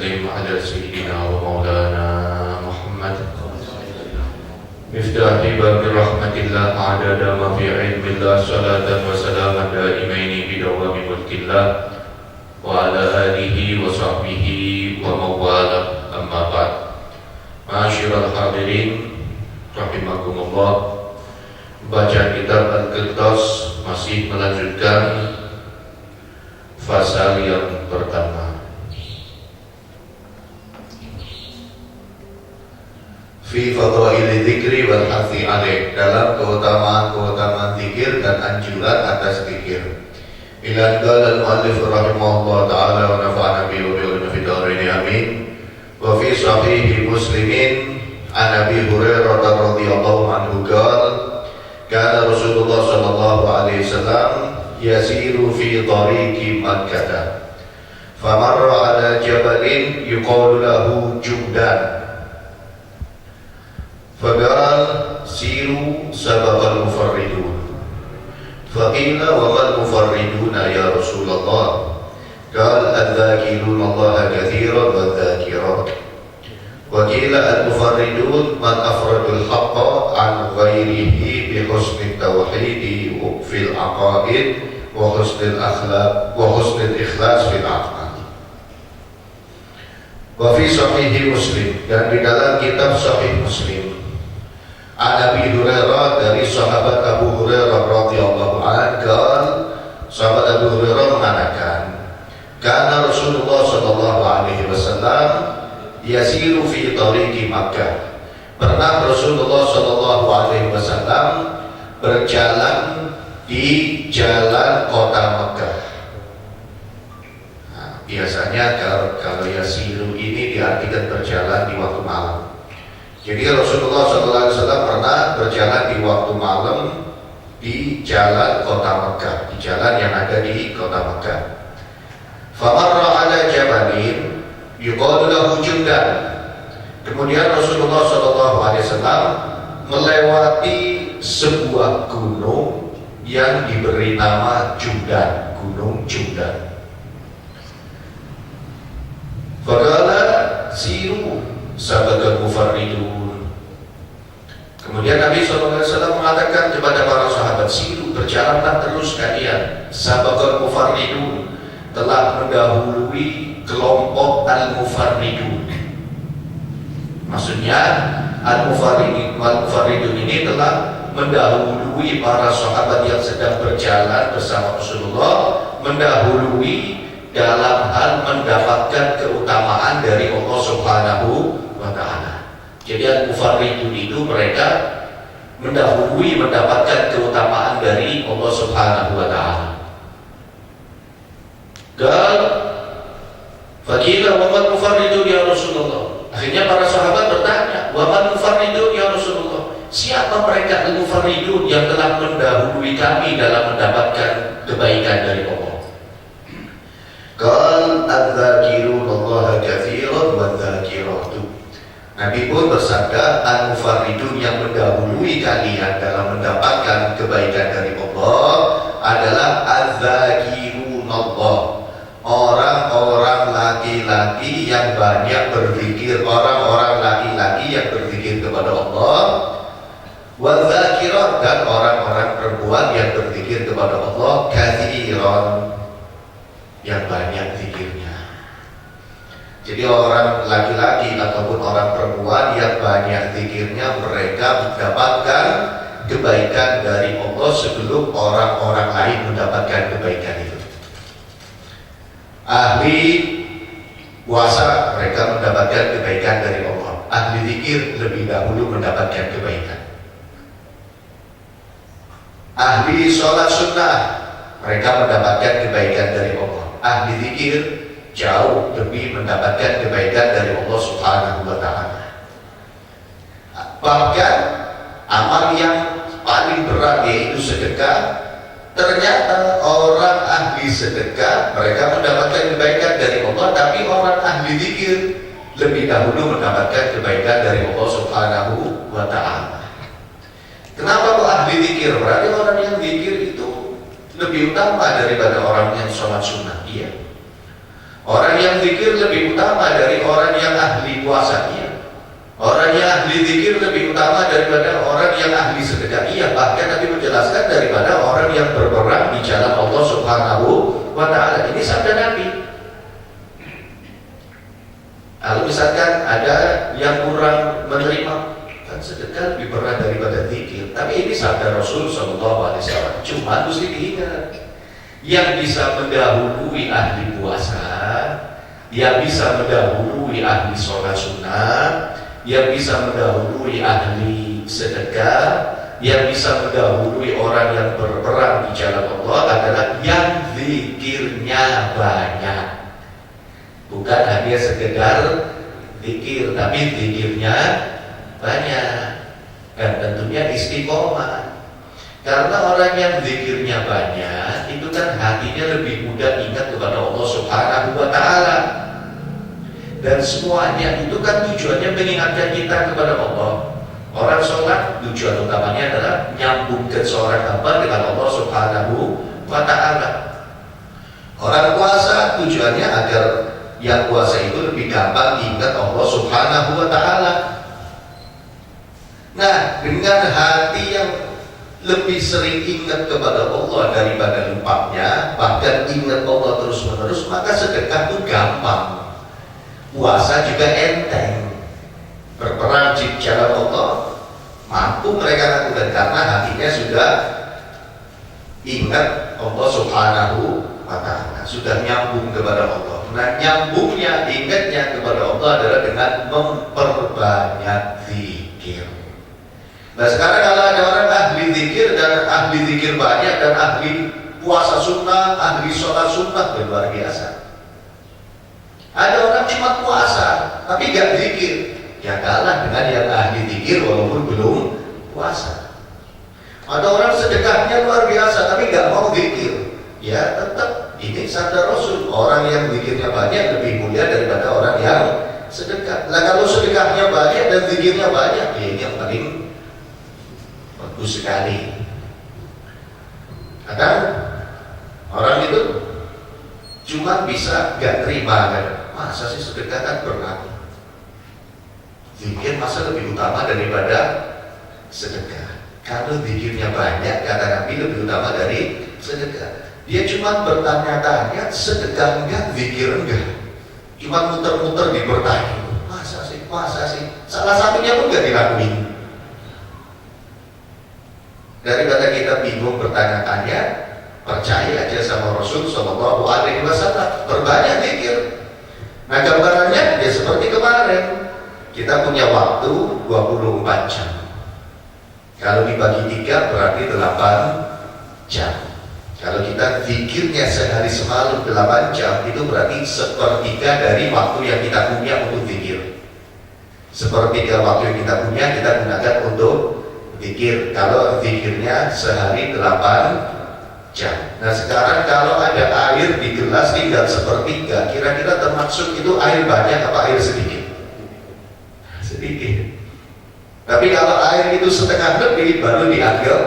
وسلم على سيدنا ومولانا محمد مفتاح باب رحمة الله عدد ما في علم الله صلاة وسلاما دائمين بدوام ملك الله وعلى آله وصحبه ومن والاه أما بعد. Ma'asyiral hadirin rahimakumullah, bacaan kitab Al-Qirtas masih melanjutkan fasal yang pertama. Fi fadhaili dzikri wal hathi alaih, dalam keutamaan zikir dan anjuran atas zikir. Ila qala al-muallif rahimahullah ta'ala wa nafa'ana bihi wa bihi fi dharain amin. Wa fi sahih Muslimin an Abi Hurairah radhiyallahu anhu qala kana Rasulullah sallallahu alaihi wasallam yasiru fi tariqi Makkah famarra ala jabalin yuqalu lahu Jumdan faqala siru sabaqal mufarridun faqila wa mal mufarriduna ya Rasulullah qala adh-dhakiruna Allah katsiran wadh-dhakirat wa qila al-mufarridun man afradul haqqa an ghairihi bi husnit tauhid fil aqaid wa husnil akhlaq wa husnil ikhlas fil a'mal. Wa fi sahih Muslim, dan di dalam kitab Sahih Muslim, Abi Hurairah, dari sahabat Abu Hurairah radhiyallahu anhu, sahabat Abu Hurairah mengatakan, karena Rasulullah sallallahu alaihi wasallam yasiru fi tariqi Makkah, pernah Rasulullah sallallahu alaihi wasallam berjalan di jalan kota Makkah. Nah, biasanya kalau yasiru ini diartikan berjalan di waktu malam. Jadi Rasulullah SAW pernah berjalan di waktu malam di jalan kota Makkah, di jalan yang ada di kota Makkah. Famarra ala jabalin yuqalu lahu Jumdan. Kemudian Rasulullah SAW melewati sebuah gunung yang diberi nama Jumdan, Gunung Jumdan. Faqala siru sabaqal mufarridun. Kemudian Nabi SAW mengatakan kepada para sahabat, siru, berjalanlah terus kalian, sabaqal mufarridun, telah mendahului kelompok al-mufarridun. Maksudnya al-mufarridun ini telah mendahului para sahabat yang sedang berjalan bersama Rasulullah, mendahului dalam hal mendapatkan keutamaan dari Allah Subhanahu wa ta'ala. Jadi al-mufarridun itu mereka mendahului mendapatkan keutamaan dari Allah Subhanahu wa ta'ala. Dan faqila wa man mufarridun ya Rasulullah. Akhirnya para sahabat bertanya, wa man mufarridun ya Rasulullah, siapa mereka al-mufarridun yang telah mendahului kami dalam mendapatkan kebaikan dari Allah? Qal adz-dzakiruna Allah katsiran wadz-dzakiratu. Nabi pun bersabda, al-mufarridun yang mendahului kalian dalam mendapatkan kebaikan dari Allah adalah adz-dzakiruna Allah, orang-orang laki-laki yang banyak berzikir, orang-orang laki-laki yang berzikir kepada Allah, wadz-dzakirat, dan orang-orang perempuan yang berzikir kepada Allah katsiran, yang banyak zikirnya. Jadi orang laki-laki ataupun orang perempuan yang banyak zikirnya, mereka mendapatkan kebaikan dari Allah sebelum orang-orang lain mendapatkan kebaikan itu. Ahli puasa, mereka mendapatkan kebaikan dari Allah. Ahli zikir lebih dahulu mendapatkan kebaikan. Ahli sholat sunnah, mereka mendapatkan kebaikan dari Allah. Ahli zikir jauh lebih mendapatkan kebaikan dari Allah Subhanahu wa ta'ala. Bahkan amal yang paling berat yaitu sedekah, ternyata orang ahli sedekah mereka mendapatkan kebaikan dari Allah, tapi orang ahli zikir lebih dahulu mendapatkan kebaikan dari Allah Subhanahu wa ta'ala. Kenapa kok ahli zikir? Berarti orang yang zikir itu lebih utama daripada orang yang sholat sunnah. Iya. Orang yang zikir lebih utama dari orang yang ahli puasa. Iya. Orang yang ahli zikir lebih utama daripada orang yang ahli sedekah. Iya. Bahkan Nabi menjelaskan daripada orang yang berperang di jalan Allah Subhanahu wa ta'ala. Ini sabda Nabi. Kalau misalkan ada yang kurang menerima, kan sedekah lebih berat daripada zikir. Tapi ini sabda Rasul SAW. Cuma mesti diingat, yang bisa mendahului ahli puasa, yang bisa mendahului ahli sholat sunnah, yang bisa mendahului ahli sedekah, yang bisa mendahului orang yang berperang di jalan Allah adalah yang zikirnya banyak. Bukan hanya sekedar zikir, tapi zikirnya banyak. Dan tentunya istiqomah. Karena orang yang zikirnya banyak, itu kan hatinya lebih mudah ingat kepada Allah Subhanahu wa ta'ala. Dan semuanya itu kan tujuannya mengingatkan kita kepada Allah. Orang sholat tujuan utamanya adalah nyambungkan seorang hamba dengan Allah Subhanahu wa ta'ala. Orang puasa tujuannya agar yang puasa itu lebih gampang ingat Allah Subhanahu wa ta'ala. Nah, dengan hati yang lebih sering ingat kepada Allah daripada lupanya, bahkan ingat Allah terus menerus, maka sedekah itu gampang. Puasa juga enteng. Berperang di jalan Allah mampu mereka lakukan karena hatinya sudah ingat Allah Subhanahu wa ta'ala, sudah nyambung kepada Allah. Nah, nyambungnya, ingatnya kepada Allah adalah dengan memperbanyak zikir. Nah, sekarang kalau ada orang ahli zikir dan ahli zikir banyak dan ahli puasa sunnah, ahli sholat sunnah, luar biasa. Ada orang cuma puasa tapi gak zikir, ya kalah dengan yang ahli zikir walaupun belum puasa. Ada orang sedekahnya luar biasa tapi gak mau zikir, ya tetap ini sabda Rasul, orang yang zikirnya banyak lebih mulia daripada orang yang sedekah. Nah, kalau sedekahnya banyak dan zikirnya banyak, ya ini yang paling bagus sekali. Kadang orang itu cuma bisa gak terima kan, masa sih sedekah kan berat, zikir masa lebih utama daripada sedekah. Kalau zikirnya banyak, kata Nabi, lebih utama dari sedekah. Dia cuma bertanya-tanya, sedekah enggak, zikir enggak. Cuma muter-muter di bertanya, masa sih, masa sih. Salah satunya pun enggak dilakuin. Daripada kita bingung bertanya-tanya, percaya aja sama Rasul Sallallahu Alaihi Wasallam, berbanyak zikir. Nah, gambarannya ya seperti kemarin, kita punya waktu 24 jam. Kalau dibagi 3 berarti 8 jam. Kalau kita zikirnya sehari semalam 8 jam, itu berarti sepertiga dari waktu yang kita punya untuk zikir. Sepertiga waktu yang kita punya kita gunakan untuk zikir. Kalau zikirnya sehari 8 jam. Nah, sekarang kalau ada air di gelas tinggal sepertiga, kira-kira termaksud itu air banyak apa air sedikit? Sedikit. Tapi kalau air itu setengah lebih baru dianggap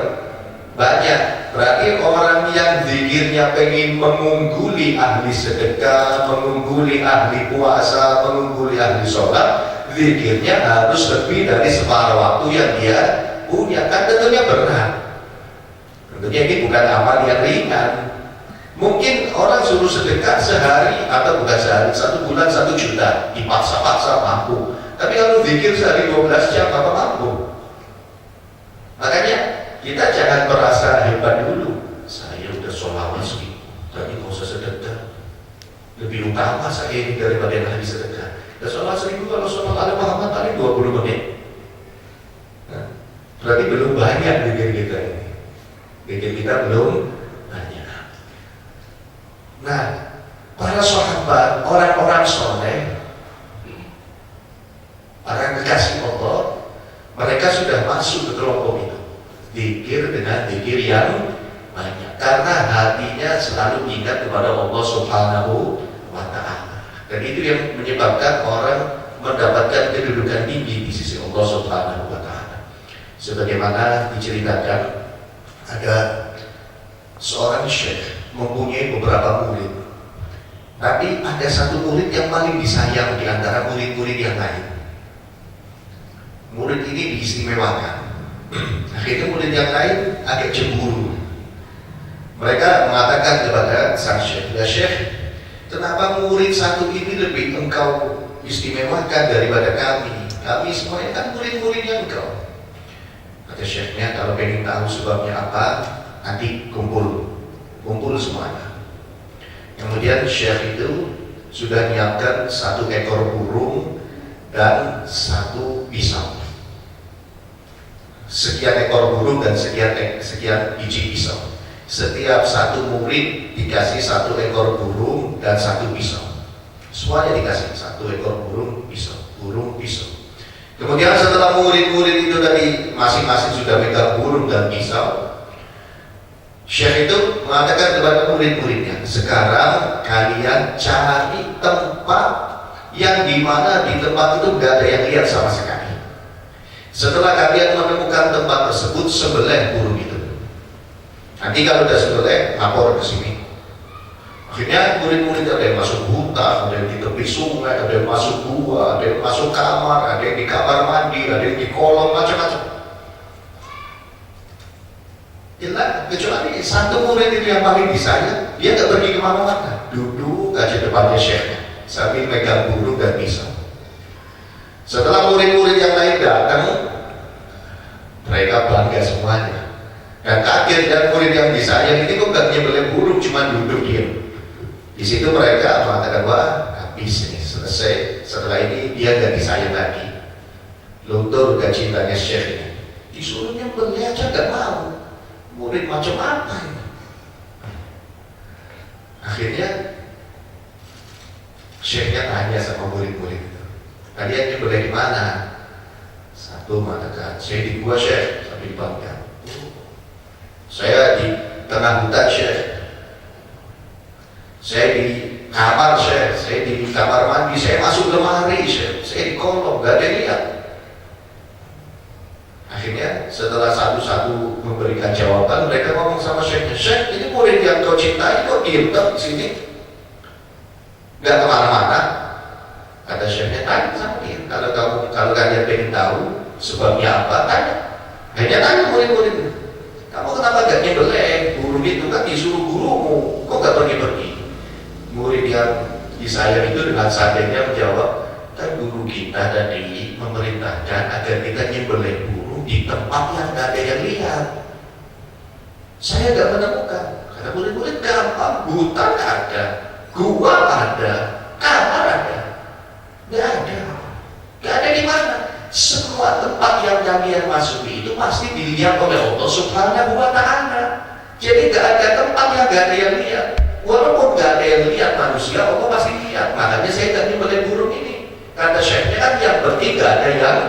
banyak. Berarti orang yang zikirnya pengen mengungguli ahli sedekah, mengungguli ahli puasa, mengungguli ahli sholat, zikirnya harus lebih dari separuh waktu yang dia punya. Kan tentunya berat. Tentunya ini bukan amal yang ringan. Mungkin orang suruh sedekah sehari atau bukan sehari, 1 bulan 1 juta, dipaksa-paksa mampu. Tapi kalau zikir sehari 12 jam apa mampu? Makanya kita jangan merasa hebat dulu. Saya udah sholawat segitu, tadi nggak usah sedekah. Lebih utama saya ini daripada yang ahli sedekah. Dan sholawat 1000 kalau sholat ala Muhammad paling 20 menit. Nah, berarti belum banyak zikir kita ini. Zikir kita belum banyak. Nah, para sahabat, orang-orang soleh, para kekasih Allah, mereka sudah masuk ke kelompok itu. Zikir dengan zikir yang banyak, karena hatinya selalu ingat kepada Allah Subhanahu wa ta'ala. Dan itu yang menyebabkan orang mendapatkan kedudukan tinggi di sisi Allah Subhanahu wa ta'ala. Sebagaimana diceritakan, ada seorang syekh mempunyai beberapa murid. Tapi ada satu murid yang paling disayang di antara murid-murid yang lain. Murid ini diistimewakan. Akhirnya murid yang lain agak cemburu. Mereka mengatakan kepada sang syekh, "Ya syekh, kenapa murid satu ini lebih engkau istimewakan daripada kami? Kami semuanya kan murid-muridnya engkau." Kata syekhnya, "Kalau pengen tahu sebabnya apa, nanti kumpul semuanya." Kemudian syekh itu sudah menyiapkan 1 ekor burung dan 1 pisau. Sekian ekor burung dan sekian biji pisau. Setiap satu murid dikasih 1 ekor burung dan 1 pisau. Semuanya dikasih 1 ekor burung pisau. Kemudian setelah murid-murid itu tadi masing-masing sudah pegang burung dan pisau, syekh itu mengatakan kepada murid-muridnya, "Sekarang kalian cari tempat yang dimana di tempat itu gak ada yang lihat sama sekali. Setelah kalian menemukan tempat tersebut, sembelih burung itu. Nanti kalau udah sembelih, lapor ke sini." Akhirnya murid-murid ada yang masuk hutan, ada yang di tepi sungai, ada yang masuk gua, ada yang masuk kamar, ada yang di kamar mandi, ada yang di kolong, macam-macam. Kecuali satu murid itu yang paling disayang, dia gak pergi kemana-mana, duduk aja depannya syekhnya sambil pegang burung dan pisau. Setelah murid-murid yang lain datang, mereka bangga semuanya. Dan kaget, dan murid yang disayang ini kok gak nyembelih burung, cuma duduk diam. Di situ mereka mengatakan, "Wah, habis nih, selesai. Setelah ini dia gak disayang lagi. Luntur gak cintanya syekh ini. Disuruh nyembelih aja gak mau. Murid macam apa ini?" Akhirnya syekhnya tanya sama murid-murid itu, "Kalian nyembelih di mana?" Satu mengatakan, "Saya di gua syekh," sambil dipanggil. "Saya di tengah hutan syekh. Saya di kamar syekh, saya di kamar mandi, saya masuk lemari syekh, saya di kolong, gak ada yang lihat." Akhirnya setelah satu-satu memberikan jawaban, mereka ngomong sama syekhnya, "Syekh, ini murid yang kau cintai kok diem di sini, gak kemana-mana." Kata syekhnya, "Tanya sama dia, kalau kalian pengen tahu sebabnya apa, tanya." Akhirnya tanya murid-murid, "Kamu kenapa gak nyembelih burung itu, kan disuruh gurumu, kok gak pergi-pergi?" Murid yang disayang itu dengan santainya menjawab, "Kan guru kita tadi memerintahkan agar kita nyembelih burung di tempat yang gak ada yang lihat. Saya gak menemukan." Kata murid-murid, "Gampang, hutan ada, gua ada, kamar ada, gak ada di mana. Semua tempat yang kalian masuki itu pasti dilihat oleh Allah Subhanahu wa Ta'ala. Jadi gak ada tempat yang gak ada yang lihat. Walaupun gak ada yang lihat manusia, Allah pasti lihat. Makanya saya gak nyembelih burung ini." Kata syekhnya, kan yang penting gak ada yang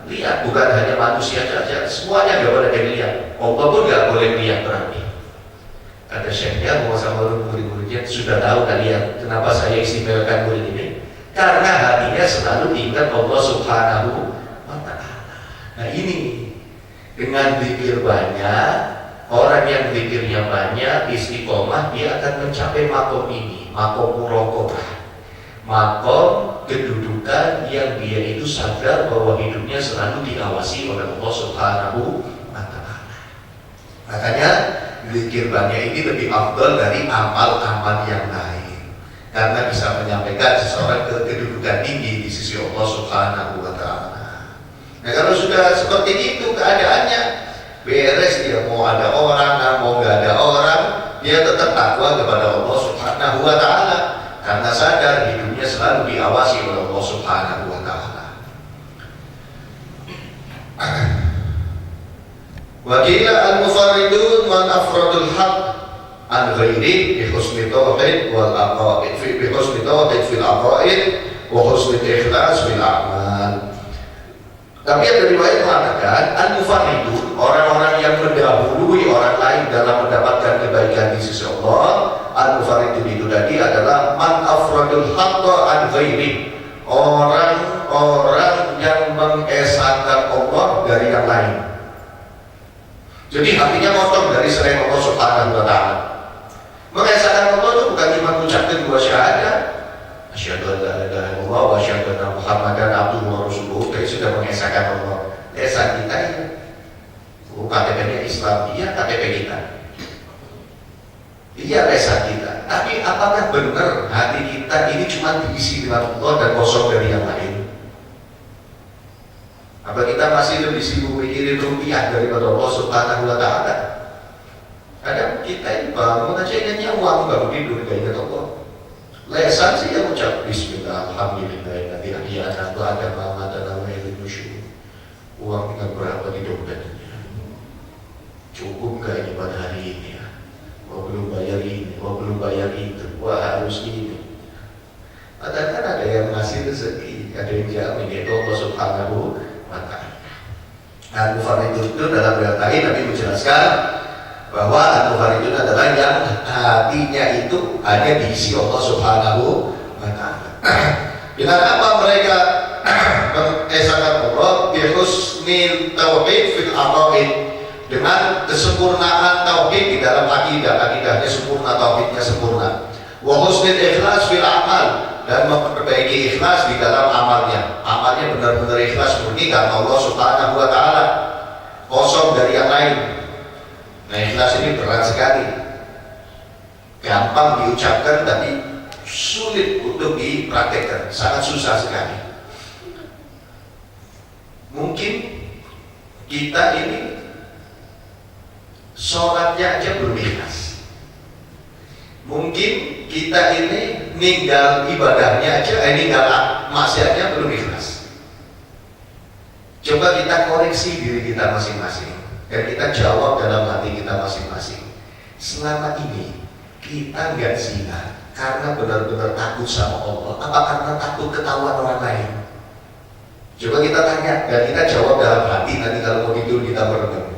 lihat, bukan hanya manusia saja, semuanya gak boleh lihat. Allah pun gak boleh lihat berarti. Kata syekhnya, mau sama murid-muridnya, "Sudah tahu kalian kenapa saya istimewakan murid ini? Karena hatinya selalu ingat Allah Subhanahu wa Ta'ala." Nah ini, dengan zikir banyak, orang yang zikirnya banyak, istiqomah, dia akan mencapai makom ini, makom muraqabah, makom kedudukan yang dia itu sadar bahwa hidupnya selalu diawasi oleh Allah Subhanahu wa Ta'ala. Makanya zikir banyak ini lebih afdal dari amal-amal yang lain, karena bisa menyampaikan seseorang ke kedudukan tinggi di sisi Allah Subhanahu wa Ta'ala. Nah kalau sudah seperti itu keadaannya, beres dia, mau ada orang, mau gak ada orang, dia tetap takwa kepada Allah Subhanahu wa Ta'ala, karena sadar hidupnya selalu diawasi oleh Allah Subhanahu wa Ta'ala. Wa qila al-mufarridun man afradul haqq an ghairi bi husni tauhid wal aqaid bi husni tauhid fil aqaid wa husni ikhlas fil a'mal. Tapi ada riwayat mengatakan al-mufarridun, orang-orang yang mendahului orang lain dalam mendapatkan kebaikan di sisi Allah. Al-mufarridun itu tadi adalah man afradul haqqa an ghairi, orang-orang yang mengesahkan Allah dari yang lain. Jadi hatinya kosong dari selain Allah Subhanahu wa Ta'ala. Mengesahkan Allah itu bukan cuma mengucapkan 2 syahadat, KTP kita. Iya lesan kita, tapi apakah benar hati kita ini cuma diisi dengan Allah dan kosong dari yang lain? Apa kita masih lebih sibuk mikirin rupiah daripada Allah Subhanahu wa Ta'ala? Kadang kita ini bangun aja ingatnya uang, baru tidur gak ingat Allah. Lesan sih yang ucap Bismillah, Alhamdulillah, nanti akhirnya ada mama dan nama yang nusyur. Uang tinggal berapa di dompetnya? Cukup gak ini pada hari ini ya? Wah belum bayar ini, wah belum bayar itu, wah harus ini. Padahal kan ada yang ngasih rezeki, ada yang jamin, yaitu Allah Subhanahu wa Ta'ala. Al-Mufaridun itu dalam riwayat lain Nabi menjelaskan bahwa Al-Mufaridun adalah yang hatinya itu hanya diisi Allah Subhanahu wa Ta'ala. Dengan apa mereka mengesahkan Allah? Bihusnil tauhid fil aqaid, dengan kesempurnaan tauhid di dalam akidahnya sempurna, tauhidnya sempurna. Wa husnil ikhlas fil amal, dan memperbaiki ikhlas di dalam amalnya benar-benar ikhlas murni karena Allah Subhanahu wa Ta'ala, kosong dari yang lain. Nah, ikhlas ini berat sekali, gampang diucapkan tapi sulit untuk dipraktekkan, sangat susah sekali. Mungkin kita ini sholatnya aja belum ikhlas, mungkin kita ini ninggal ibadahnya aja, ninggal maksiatnya belum ikhlas. Coba kita koreksi diri kita masing-masing dan kita jawab dalam hati kita masing-masing. Selama ini kita nggak zina karena benar-benar takut sama Allah, apa karena takut ketahuan orang lain? Coba kita tanya dan kita jawab dalam hati, nanti kalau mau tidur kita merenung.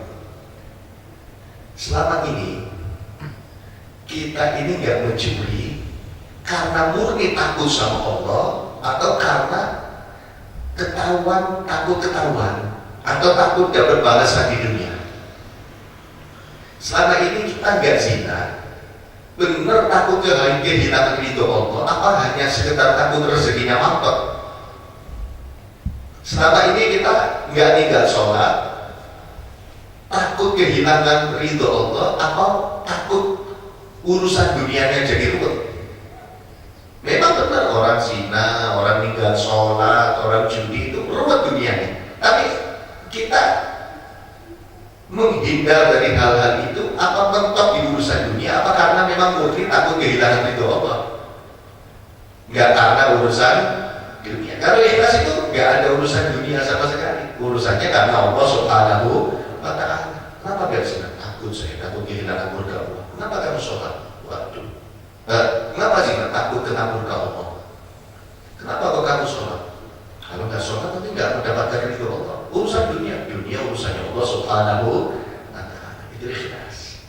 Selama ini kita ini nggak mencuri karena murni takut sama Allah, atau karena takut ketahuan, atau takut dapat balasan di dunia. Selama ini kita nggak zina benar takut kehilangan ridho Allah, apa hanya sekedar takut rezekinya mampet? Selama ini kita nggak tinggal sholat takut kehilangan ridho Allah, atau takut urusan dunianya jadi ruwet? Memang benar orang zina, orang ninggal sholat, orang judi itu ruwet dunianya. Tapi kita menghindar dari hal-hal itu, apa mentok di urusan dunia, apa karena memang murni takut kehilangan ridho Allah? Nggak karena urusan dunia. Kalau ikhlas itu nggak ada urusan dunia sama sekali. Urusannya karena Allah Subhanahu wa Ta'ala. Kenapa gak zina? Takut saya, takut kehilangan murka Allah. Kenapa kamu sholat? Waduh. Kenapa zina? Takut kena murka Allah. Kenapa kok kamu sholat? Kalau nggak sholat nanti nggak mendapatkan ridho Allah. Urusan dunia urusannya Allah Subhanahu wa Ta'ala. Itu ikhlas.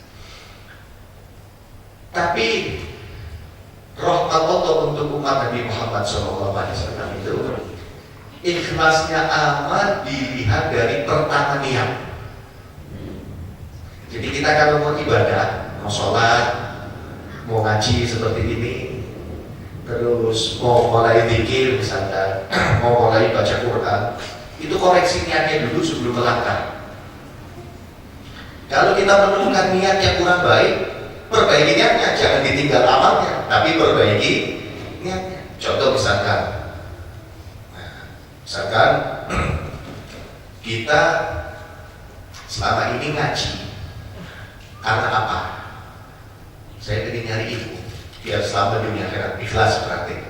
Tapi rahmat Allah untuk umat Nabi Muhammad SAW itu ikhlasnya amat dilihat dari pertama niat. Jadi kita kalau mau ibadah, mau sholat, mau ngaji seperti ini, terus mau mulai zikir misalkan, mau mulai baca Quran, itu koreksi niatnya dulu sebelum melangkah. Kalau kita menemukan niat yang kurang baik, perbaiki niatnya, jangan ditinggal amalnya, tapi perbaiki niatnya. Contoh misalkan kita selama ini ngaji karena apa? Saya ingin nyari ilmu biar selama dunia akhirat ikhlas praktik.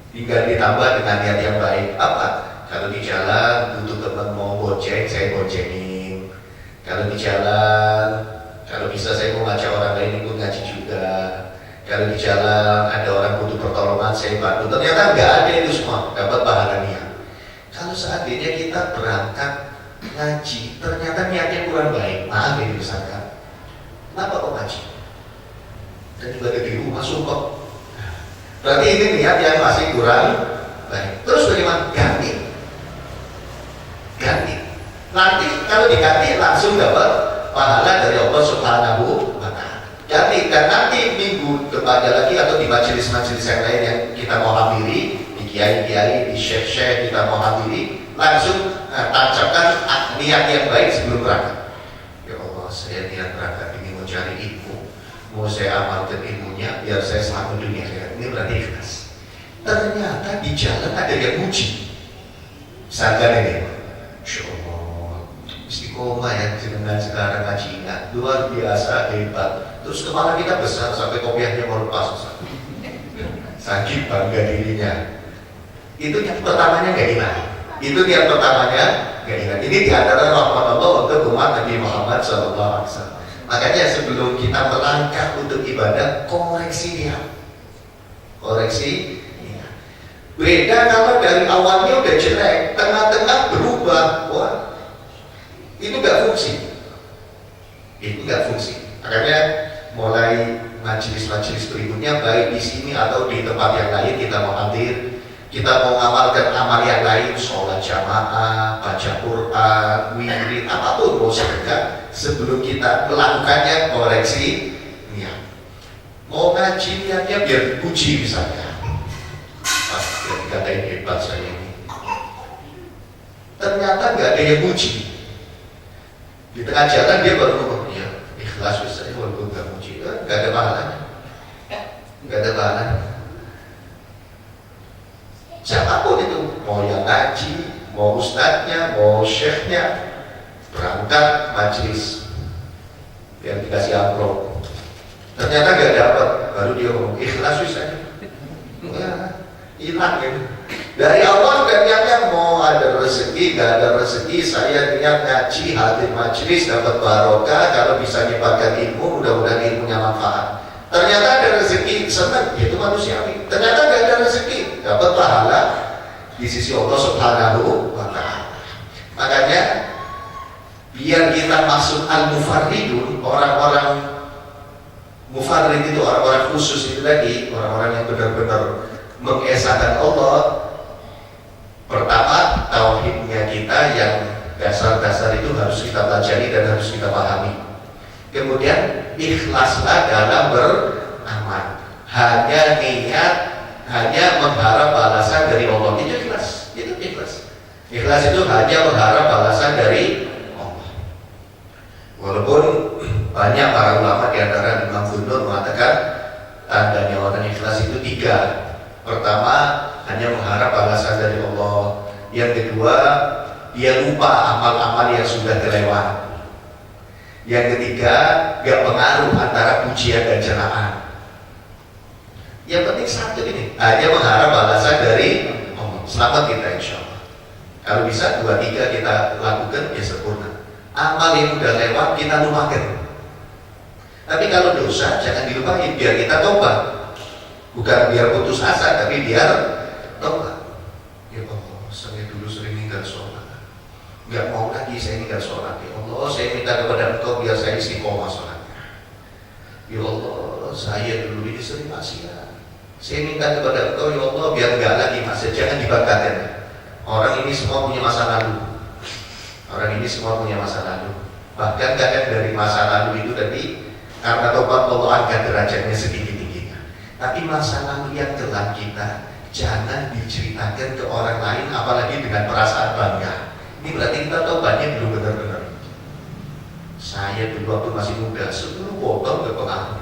Tinggal ditambah dengan niat yang baik. Apa? Kalau di jalan butuh teman mau bonceng, saya boncengin. Kalau di jalan, kalau bisa saya mau ngajak orang lain ikut ngaji juga. Kalau di jalan ada orang butuh pertolongan, saya bantu. Ternyata nggak ada itu semua, dapat pahala niat. Kalau seandainya kita berangkat ngaji, ternyata niatnya kurang baik, maaf ya dibesarkan. Kenapa kok ngaji? Dan ibadah di rumah sumpah. Berarti ini niat yang masih kurang baik. Terus bagaimana? Ganti. Nanti kalau diganti langsung dapat pahala dari Allah Subhanahu wa Ta'ala. Ganti, dan nanti minggu depannya lagi atau di majelis-majelis yang lain yang kita mau hadiri, di kiai-kiai, di syekh-syekh kita mau hadiri, langsung tancapkan niat yang baik sebelum berangkat. Ya Allah, saya niat mau saya amalkan ilmunya biar saya selamat dunia akhirat. Ini berarti ikhlas. Ternyata di jalan ada yang muji. Misalkan ini, Masya Allah, istiqomah ya dengan sekarang ngaji ingat, luar biasa hebat. Terus kepala kita besar sampai kopiahnya mau lepas. Sakit bangga dirinya. Itu yang pertamanya nggak ingat. Itu yang pertamanya nggak ingat. Ini diantara rahmat Allah untuk umat Nabi Muhammad SAW. Makanya sebelum kita melangkah untuk ibadah, koreksi niat. Koreksi niat. Beda kalau dari awalnya udah jelek, tengah-tengah berubah, wah, itu nggak fungsi. Itu nggak fungsi. Makanya mulai majelis-majelis berikutnya, baik di sini atau di tempat yang lain kita mau hadir, kita mau ngamalkan amal yang lain, sholat jamaah, baca Quran, wirid, apapun mau sedekah, sebelum kita melakukannya koreksi niat. Mau ngaji niatnya biar dipuji misalnya, biar dikatain hebat saya ini. Ternyata nggak ada yang puji. Di tengah jalan dia baru ngomong, ya ikhlas saya walaupun nggak puji, nggak ada pahalanya, nggak ada pahalanya. Siapapun itu, mau yang ngaji, mau ustadznya, mau syekhnya, berangkat majelis yang dikasih amplop, ternyata gak dapat, baru dia ngomong ikhlas saja, hilang gitu. Dari awal kan niatnya mau ada rezeki, gak ada rezeki, saya niat ngaji, hadir majelis, dapat barokah, kalau bisa nyebarkan ilmu, mudah-mudahan ilmunya manfaat. Ternyata ada rezeki, senang, itu manusiawi. Ternyata gak ada rezeki, dapat pahala di sisi Allah Subhanahu wa Ta'ala. Makanya biar kita masuk al-mufarridun, orang-orang mufarrid itu orang-orang khusus itu tadi, orang-orang yang benar-benar mengesahkan Allah. Pertama, tauhidnya kita yang dasar-dasar itu harus kita pelajari dan harus kita pahami. Kemudian ikhlaslah dalam beramal. Hanya niat, hanya mengharap balasan dari Allah. Itu ikhlas. Itu ikhlas. Ikhlas itu hanya mengharap balasan dari Allah. Walaupun banyak para ulama di antara Imam Gunur mengatakan tandanya orang ikhlas itu 3. Pertama, hanya mengharap balasan dari Allah. Yang kedua, dia lupa amal-amal yang sudah terlewat. Yang ketiga, gak pengaruh antara pujian dan celaan. Yang penting satu ini, hanya mengharap balasan dari Allah. Selamat kita insya Allah. Kalau bisa 2, 3 kita lakukan, ya sempurna. Amal yang udah lewat kita lupakan. Tapi kalau dosa jangan dilupain, biar kita tobat. Bukan biar putus asa, tapi biar tobat. Ya Allah, saya dulu sering ninggal sholat, gak mau lagi saya ninggal sholat. Ya Allah, saya minta kepada Engkau biar saya istiqomah sholatnya. Ya Allah, saya dulu ini sering maksiat, saya minta kepada Engkau ya Allah biar gak lagi maksiat. Jangan dibanggakan. Orang ini semua punya masa lalu. Orang ini semua punya masa lalu. Bahkan kadang dari masa lalu itu tadi, karena tobat Allah angkat derajatnya setinggi-tingginya. Tapi masa lalu yang kelam kita jangan diceritakan ke orang lain, apalagi dengan perasaan bangga. Ini berarti kita tobatnya belum benar-benar. Saya dulu waktu masih muda, sebelum potong gak pengaruh.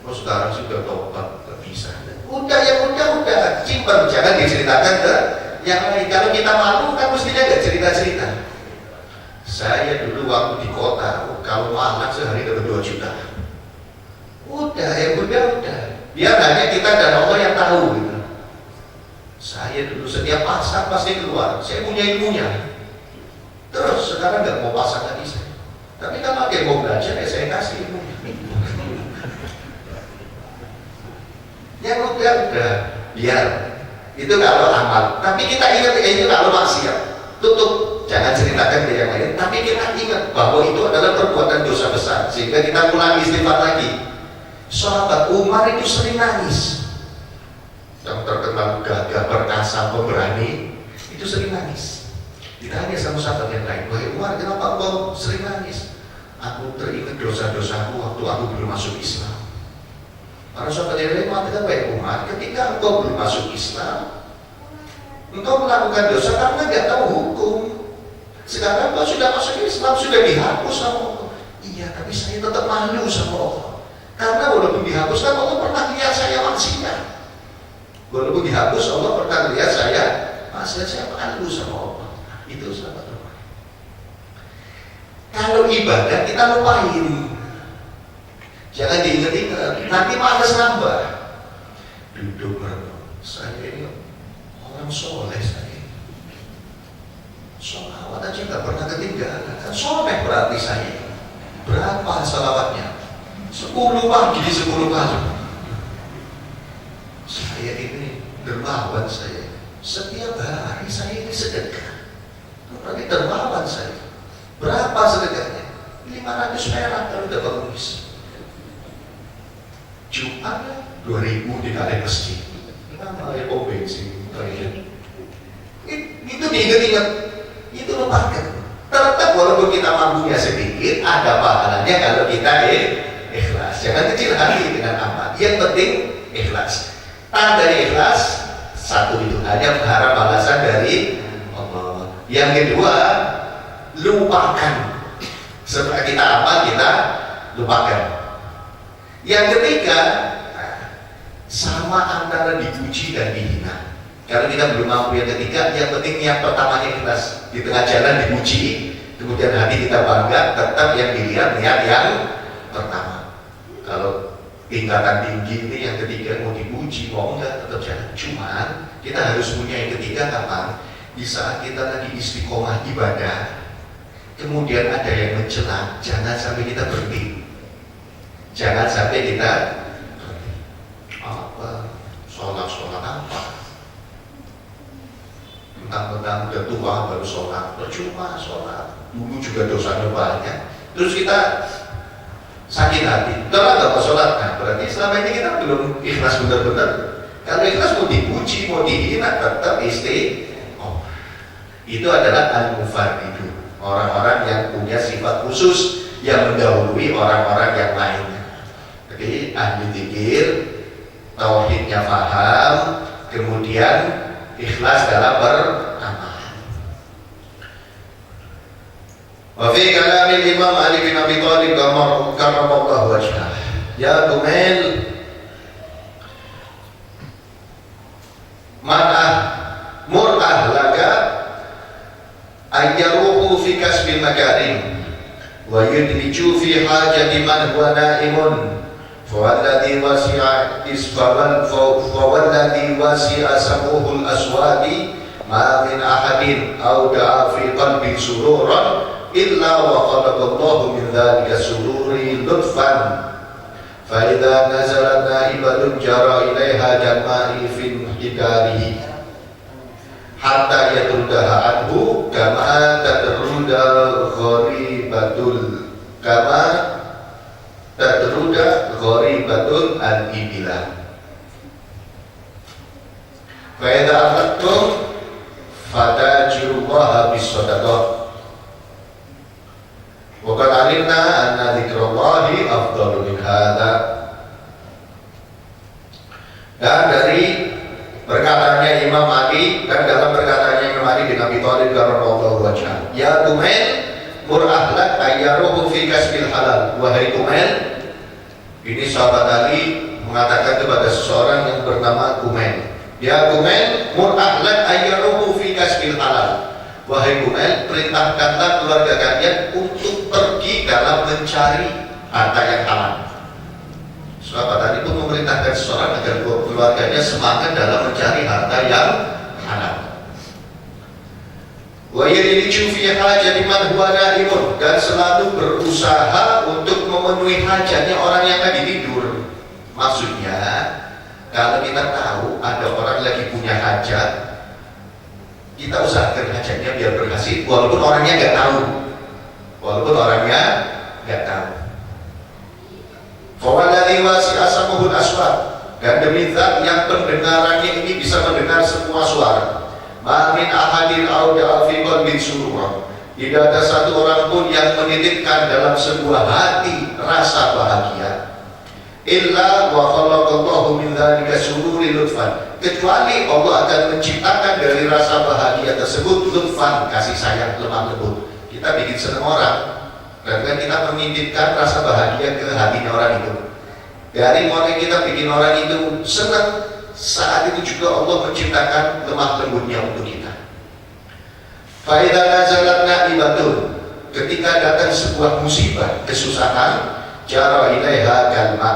Oh sekarang sudah tobat, gak bisa. Udah yang udah, simpan, jangan diceritakan ke yang lain. Kalau kita malu kan mestinya gak cerita-cerita. Saya dulu waktu di kota, kalau malam sehari dapat 2 juta. Udah, ya udah. Biar hanya kita dan Allah yang tahu gitu. Saya dulu setiap pasang pasti keluar, saya punya ilmunya. Terus sekarang nggak mau pasang lagi saya. Tapi kalau ada yang mau belajar, ya saya kasih ilmunya. Yang udah, biar itu kalau amal. Tapi kita ingat itu kalau maksiat, tutup, jangan ceritakan ke yang lain. Tapi kita ingat bahwa itu adalah perbuatan dosa besar, sehingga kita ulangi istighfar lagi. Sahabat Umar itu sering nangis. Yang terkenal gagah, perkasa, pemberani, itu sering nangis. Ditanya sama sahabat yang lain, wahai Umar, kenapa engkau sering nangis? Aku teringat dosa-dosaku waktu aku belum masuk Islam. Para sahabat yang lain mengatakan, wahai Umar, ketika engkau belum masuk Islam, engkau melakukan dosa karena gak tahu hukum. Sekarang engkau sudah masuk Islam, sudah dihapus sama Allah. Iya, tapi saya tetap malu sama Allah. Karena walaupun dihapuskan, Allah pernah lihat saya maksiat. Walaupun dihapus, Allah pernah lihat saya maksiat, saya malu sama Allah. Itu sahabat Allah. Kalau ibadah kita lupain, jangan diingat-ingat, nanti malas nambah. Duduk merenung, saya ini orang soleh, saya sholawat aja nggak pernah ketinggalan. Kan soleh berarti saya. Berapa sholawatnya? 10 pagi, 10 kali. Saya ini dermawan saya. Setiap hari saya ini sedekah. Berarti dermawan saya. Berapa sedekahnya? 500 perak kalau udah bagus. Jumat 2000 dikali masjid. Nama air bensin. Itu diingat-ingat. Itu lupakan. Tetap walaupun kita mampunya sedikit, ada pahalanya kalau kita ikhlas. Jangan kecil hati dengan amal. Yang penting ikhlas. Tanda ikhlas satu itu hanya berharap balasan dari Allah. Yang kedua, lupakan. Setelah kita amal, kita lupakan. Yang ketiga, sama antara dipuji dan dihina. Karena kita belum mampu yang ketiga, yang penting yang pertamanya ikhlas. Di tengah jalan dipuji, kemudian hati kita bangga, tetap yang dilihat niat yang pertama. Kalau tingkatan tinggi ini yang ketiga mau dipuji, mau enggak, tetap jalan. Cuman kita harus punya yang ketiga kapan? Di saat kita lagi istiqomah ibadah, kemudian ada yang mencela, jangan sampai kita berhenti. Jangan sampai kita berhenti. Apa? Sholat apa? Tentang udah tua baru sholat, percuma sholat. Dulu juga dosanya banyak. Terus kita sakit hati, udah nggak mau sholat. Nah, berarti selama ini kita belum ikhlas benar-benar. Kalau ikhlas mau dipuji, mau dihina, tetap istiqomah. Itu adalah al-mufarridun, orang-orang yang punya sifat khusus yang mendahului orang-orang yang lainnya. Jadi ahli dzikir, tauhidnya paham, kemudian ikhlas dalam beramal. Wa fi kalamil Imam Ali bin Abi Thalib karramallahu wajhah. Ya Gumail, mur ahlaka ayyaruhu fi kasbil makarim wa yudriju fi hajati man huwa naimun. فوالذي وسع سموه الأسواد ما من أحد أودع في قلب سرورا إلا وخلق الله من ذلك السرور لطفا فإذا نزلت نائبة جرى إليها جمائي في انحداره حتى يتردها عنه كما تترد gharibatul al-ibilah. Fa idza afaqtum fatajirullaha bis-shadaqah. Wa qad alimna anna dzikrallahi afdalu min hadza. Dan dari perkataannya Imam Ali dan dalam perkataannya Imam Ali bin Abi Thalib radhiyallahu anhu, ya Gumail, mur ahlak ayyaruhu fi kasbil halal. Wahai Gumail, ini sahabat Ali mengatakan kepada seseorang yang bernama Gumail, ya Gumail, mur ahlak ayyaruhu fi kasbil halal. Wahai Gumail, perintahkanlah keluarga kalian untuk pergi dalam mencari harta yang halal. Sahabat Ali pun memerintahkan seseorang agar keluarganya semangat dalam mencari harta yang halal. Wa yadriju fi hajati man huwa naimun, dan selalu berusaha untuk memenuhi hajatnya orang yang lagi tidur. Maksudnya, kalau kita tahu ada orang lagi punya hajat, kita usahakan hajatnya biar berhasil, walaupun orangnya nggak tahu. Fawalladzi wasi'a samuhul aswat, dan demi zat yang pendengarannya ini bisa mendengar semua suara. Ma min ahadin auda'a fi qalbin surura, tidak ada satu orang pun yang menitipkan dalam sebuah hati rasa bahagia, illa wa khalaqallahu min dzalika sururi lutfan, kecuali Allah akan menciptakan dari rasa bahagia tersebut lutfan, kasih sayang lemah lembut. Kita bikin senang orang, dan kita menitipkan rasa bahagia ke hatinya orang itu. Dari mulai kita bikin orang itu senang, saat itu juga Allah menciptakan lemah lembutnya untuk kita. Fa'idha nazalat na'ibatun, ketika datang sebuah musibah, kesusahan, jara ilaiha kalma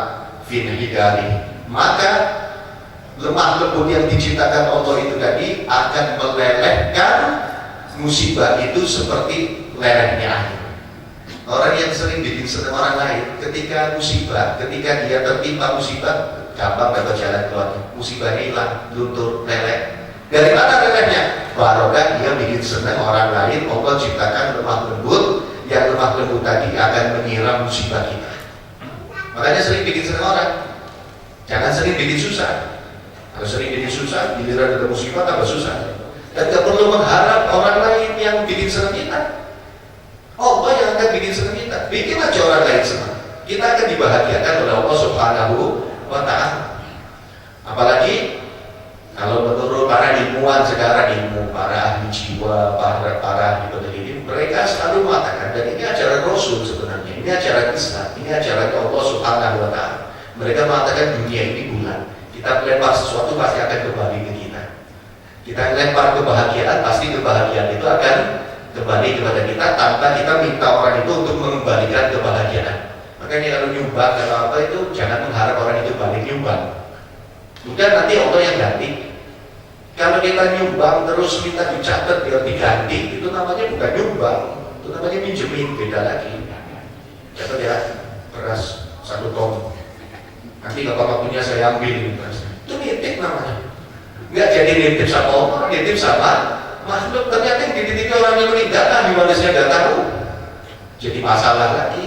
fin hidari, maka lemah lembut yang diciptakan Allah itu tadi akan melelehkan musibah itu seperti lelehnya air. Orang yang sering bikin senang orang lain, ketika musibah, ketika dia tertimpa musibah, gampang dapat jalan keluarnya. Musibahnya hilang, luntur, leleh. Dari mana lelehnya? Barokah dia bikin senang orang lain. Allah ciptakan lemah lembut, yang lemah lembut tadi akan menyiram musibah kita. Makanya sering bikin senang orang, jangan sering bikin susah. Kalau sering bikin susah, giliran ada musibah tambah susah. Dan tidak perlu mengharap orang lain yang bikin senang kita. Allah yang akan bikin senang kita. Bikin aja orang lain senang, kita akan dibahagiakan oleh Allah Subhanahu wa Ta'ala. Apalagi kalau menurut para ilmuwan sekarang, ilmu para ahli jiwa, para ahli peneliti, mereka selalu mengatakan, dan ini ajaran Rasul sebenarnya, ini ajaran Islam, ini ajaran Allah Subhanahu wa Ta'ala. Mereka mengatakan dunia ini bulan, kita melempar sesuatu pasti akan kembali ke kita. Kita melempar kebahagiaan, pasti kebahagiaan itu akan kembali kepada kita tanpa kita minta orang itu untuk mengembalikan kebahagiaan. Makanya kalau nyumbang atau apa itu jangan mengharap orang itu balik nyumbang. Udah nanti Allah yang ganti. Kalau kita nyumbang terus minta dicatat biar diganti, itu namanya bukan nyumbang, itu namanya minjemin, beda lagi. Catat ya, beras 1 ton. Nanti kalau waktunya saya ambil beras. Itu nitip namanya. Nggak jadi nitip sama orang, nitip sama makhluk. Ternyata yang dititipnya orang yang meninggal, di manusia nggak tahu. Jadi masalah lagi.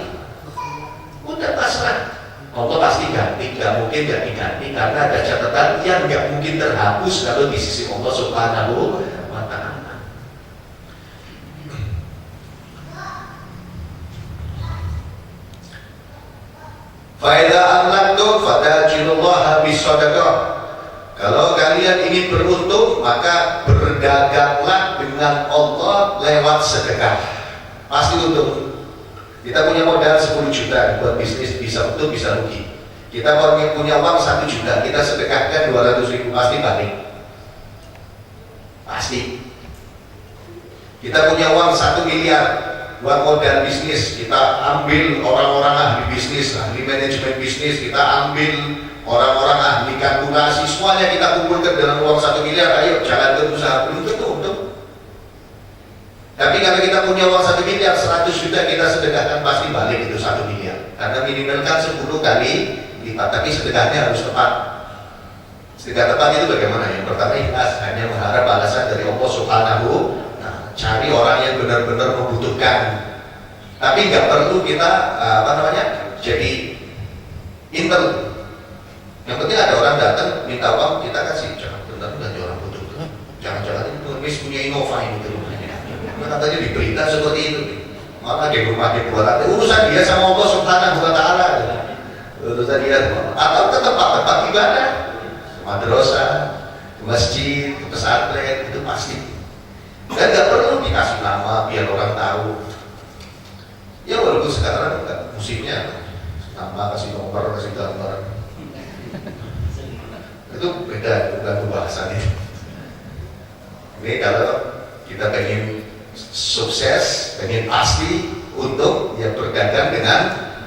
Udah pasrah. Allah pasti ganti, nggak mungkin nggak diganti karena ada catatan yang nggak mungkin terhapus kalau di sisi Allah Subhanahu wa Ta'ala. Faida anlatum fadajirullaha bisadaqah. Kalau kalian ingin beruntung, maka berdaganglah dengan Allah lewat sedekah. Pasti untung. Kita punya modal 10 juta buat bisnis, bisa untung bisa rugi. Kita punya uang 1 juta, kita sedekahkan 200.000, pasti balik. Pasti. Kita punya uang 1 miliar buat modal bisnis, kita ambil orang-orang ahli bisnis, ahli manajemen bisnis, kita ambil orang-orang ahli kalkulasi, semuanya kita kumpulkan dalam uang 1 miliar. Ayo jalankan usaha, belum tentu untung. Tapi kalau kita punya uang 1 miliar, 100 juta kita sedekahkan, pasti balik itu 1 miliar. Karena minimal kan 10 kali lipat, tapi sedekahnya harus tepat. Sedekah tepat itu bagaimana? Yang pertama ikhlas, hanya mengharap balasan dari Allah Subhanahu. Nah, cari orang yang benar-benar membutuhkan. Tapi nggak perlu kita jadi intel. Yang penting ada orang datang minta uang, kita kasih. Jangan benar ganti orang butuh. Jangan-jangan itu mis punya Innova ini. Katanya di berita seperti itu, malah di rumah di buat urusan dia sama Allah Subhanahu wa Ta'ala, urusan dia. Atau ke tempat-tempat ibadah, madrasah, masjid, pesantren, itu pasti. Dan nggak perlu dikasih nama biar orang tahu. Ya walaupun sekarang musimnya nama, kasih nomor, kasih gambar, itu beda, bukan pembahasan ini. Ini kalau kita pengen sukses, pengen pasti untuk ya berdagang dengan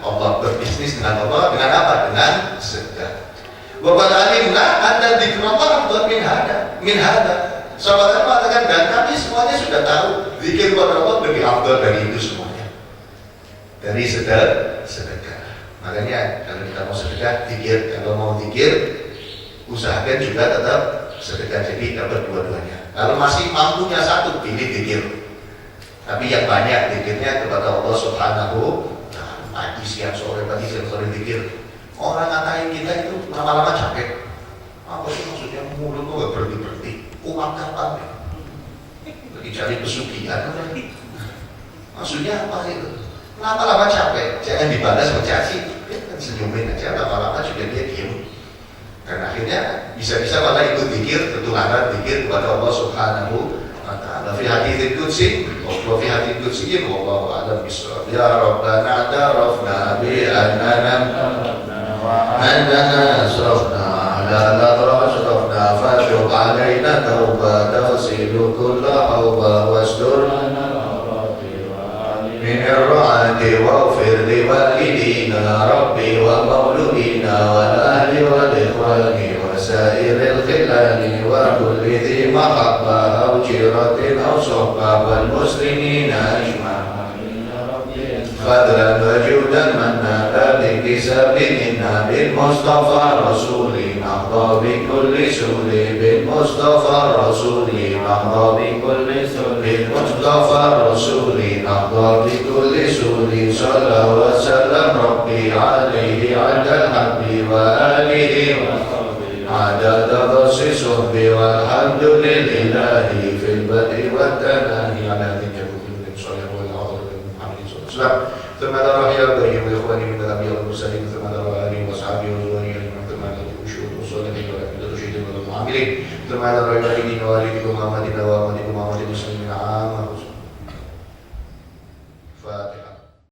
Allah, berbisnis dengan Allah, dengan apa? Dengan sedekah. Bapak alimna anda dikenal buat min hada. Sahabat mengatakan dan kami semuanya sudah tahu zikir kepada Allah lebih afdal dari itu semuanya. Dari sedekah. Makanya kalau kita mau sedekah, zikir. Kalau mau zikir, usahakan juga tetap sedekah, jadi dapat dua-duanya. Kalau masih mampunya satu, pilih zikir. Tapi yang banyak zikirnya kepada Allah Subhanahu. Nah, pagi siang sore zikir. Orang ngatain kita itu lama-lama capek. Apa sih maksudnya mulut tuh gak berhenti-berhenti? Umat kapan ya? Lagi cari pesugihan. Maksudnya apa itu? Lama-lama capek. Jangan dibalas mencaci. Ya kan senyumin aja. Lama-lama juga dia diem. Dan akhirnya bisa-bisa malah ikut zikir, ketularan zikir kepada Allah Subhanahu. Fi hadits qudsi wa fi hadits qudsi wallahu a'lam bissawab. Ya Rabbana ta'arafna bi annana أننا أسرفنا على الأطراف أشرفنا فاشق علينا توبة تغسل كل حوبة واستر من الرعاة واغفر لوالدينا ربي ومولودينا والأهل والإخوان وسائر الخلان وكل ذي محبة أو جيرة أو صحبة والمسلمين أجمعين فضلا وجودا منا لا بكساب منا بالمصطفى رسول نحظى بكل سول بالمصطفى رسول نحظى بكل سول بالمصطفى رسول نحظى بكل سول صلى وسلم ربي عليه عند الحب وآله عدد ضرس صحب والحمد لله في البدء والتناهي على ذكر كل صالح والعظيم محمد صلى الله عليه وسلم ثم نرى يا بني واخواني من الانبياء والمرسلين ثم نرى اله واصحابه وزوجه ثم نرى الشهود والصالحين والعباد الشهيدين والعاملين ثم نرى والدين ووالدكم وامتنا وامتكم وامت المسلمين عامه